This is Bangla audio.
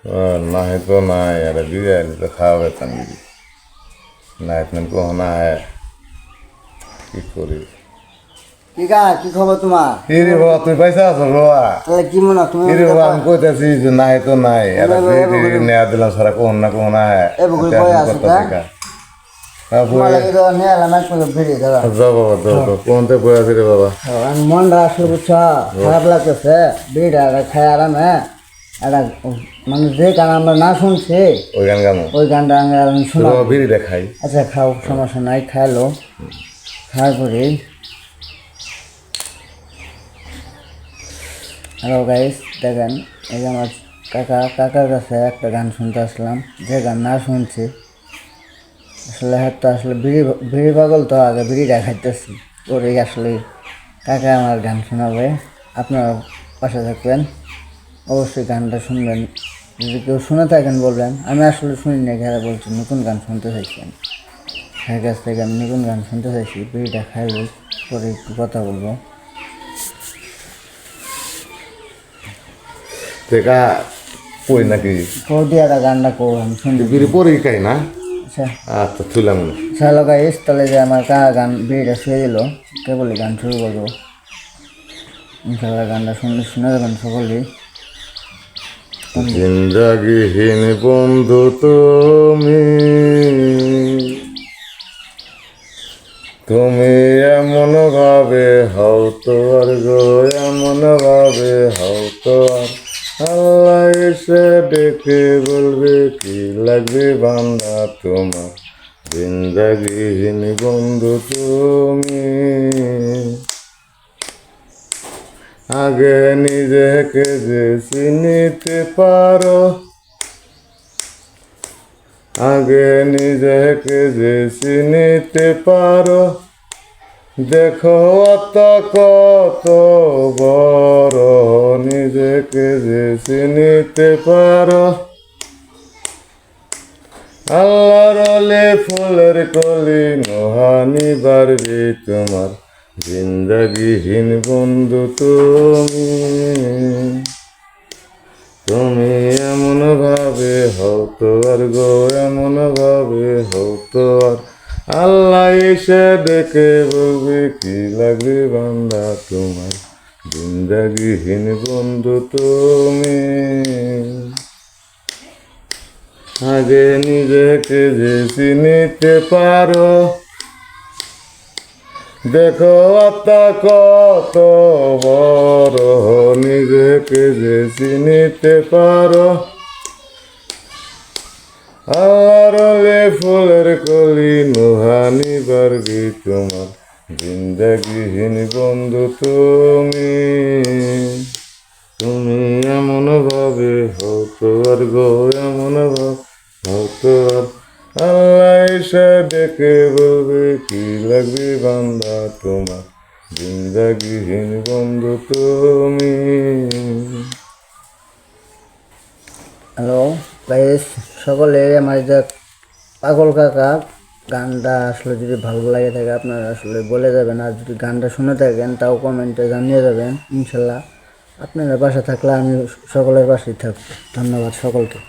না है तो ना है यार अभी यार तो খাওয়াবে তানি না এতন কো না है কি করি কি খবর তোমার? কি রে বাবা তুই পয়সা আছো বাবা তাহলে কি মনে তুমি কি রে বাবা আমি কইতাছি যে না है तो না है यार ফির নেয়া দিলাম সারা কো না है এ বকুল কই আছে কা তোমার লাগে তো নেয়া না করে ভিড়ে দাদা যা বাবা দাও কোনতে বই আছে রে বাবা আমি মন রাখলে বুঝছো খারাপ লাগতেছে ভিড়া খায় আরামে এটা মানে যে গান আমরা না শুনছি ওই গানটা আমি শোনা বিড়ি দেখাই আচ্ছা খাও সমস্যা নাই খাইলো খাওয়ার পরে হ্যালো গাইস দেখেন এই যে আমার কাকার কাছে একটা গান শুনতে আসলাম যে গান না শুনছি আসলে হয়তো আসলে বিড়ি পাগল তো আগে বিড়িটা খাইতেছি ওরে আসলে কাকা আমার গান শোনাবে আপনারা পাশে থাকবেন অবশ্যই গানটা শুনবেন যদি কেউ শুনে থাকেন বলবেন আমি আসলে শুনি না ঘেরা বলছি নতুন গান শুনতে চাইছি আমি তার কাছ থেকে আমি নতুন গান শুনতে চাইছি বিড়িটা খাইলে পরে একটু কথা বলবো দেখা কই নাকি কৌদিয়াটা গানটা কো আমি শুনতে বিড়ি পরে খাই না আচ্ছা আচ্ছা তুলাম চলো গাইস তাহলে যে আমার কাকা গান বিড়িটা শুয়ে দিল কেবলই গান শুরু করবো ইনশাআল্লাহ গানটা শুনে যাবেন সকলেই জিন্দাগিহীন বন্ধু তুমি তুমি এমন ভাবে হও তো আর গো এমন ভাবে হও তো আর আল্লাহ এসে ডেকে বলবে কি লাগবে বান্দা তোমার জিন্দাগিহীন বন্ধু তুমি আগে নিজেকে যে চিনিতে পারো আগে নিজেকে যে চিনিতে পারো দেখো কত বড় নিজেকে যে চিনিতে পারো আল্লাহর ওলি ফুলের কলি নোহানি বাড়বে তোমার জিন্দাগিহীন বন্ধু তুমি এমন ভাবে হও তো আর গো এমন ভাবে হও তো আর আল্লাহ এসে ডেকে বলবে কি লাগবে বান্দা তোমার জিন্দাগিহীন বন্ধু তুমি আগে নিজেকে যে চিনিতে পারো দেখো কত বড় নিজেকে যে চিনিতে পারো আর ফুলের কলি নোহানি বাড়বি তোমার জিন্দাগিহীন বন্ধু তুমি এমন ভাবে হতো আর গো এমন ভাবে হতো আর আল্লাহ এসে ডেকে বলবে কি লাগবে বান্দা তোমার জিন্দাগিহীন বন্ধু তুমি হ্যালো গাইস সকলে আমার যে পাগল কাকা গানটা আসলে যদি ভালো লাগে থাকে আপনারা আসলে বলে যাবেন আর যদি গানটা শুনে থাকেন তাও কমেন্টে জানিয়ে যাবেন ইনশাল্লাহ আপনারা পাশে থাকলে আমি সকলের পাশেই থাকবো ধন্যবাদ সকলকে